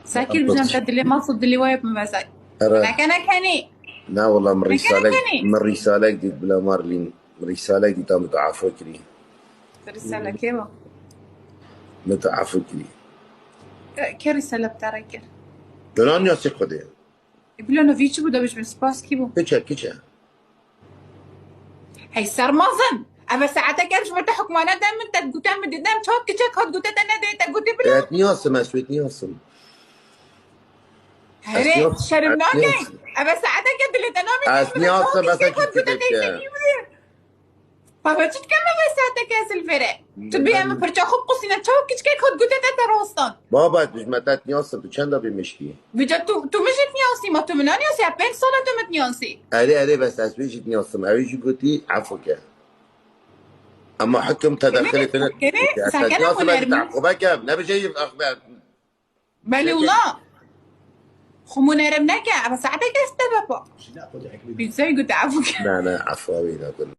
ساكل بجنب تد اللي ما صد اللي وايب مباساي أرى أنا كني لا والله من رسالة كني من رسالة دي بلا مارلين من رسالة دي تام متعافى كري رسالة كيما متعافى كري كرسالة بتاعك دلان يا سيق ده يقولوا أنا فيتشو بده مش من سباس كيبو كيشا هي صار مازن أما ساعتك مش متحك ما أنا دائما تقول من دائما شوك كذا خد قلت أنا ده تقول بلا اتنياسم اسويتنياسم هري اسنياسم شرمناكي اسنياسم أما ساعتك اللي تنامي تقول شوك اسنياسم بس كذا خد اكيد قلت كده أنا بابا تشت كم مساعتك يا سلفرة تبي أما برجع خب قصينا شوك كذا خد قلت أنا روستان بابا مش متى اتنياسم بچند بمشكي بجد تو مش تنياسي ما تو منانياسي أبين صلاة تو متنياسي اري بس اسويش اتنياسم اويش قلتي عفوك اما حكم تدخلي فينا كده ساكنة اتنياسم بدي منرمي تعقوبك نبي شيء اخبار بلي ولا خمونا رمناك أما ساعتك استبابا بيزاي قلت عفوك لا عفوا بينا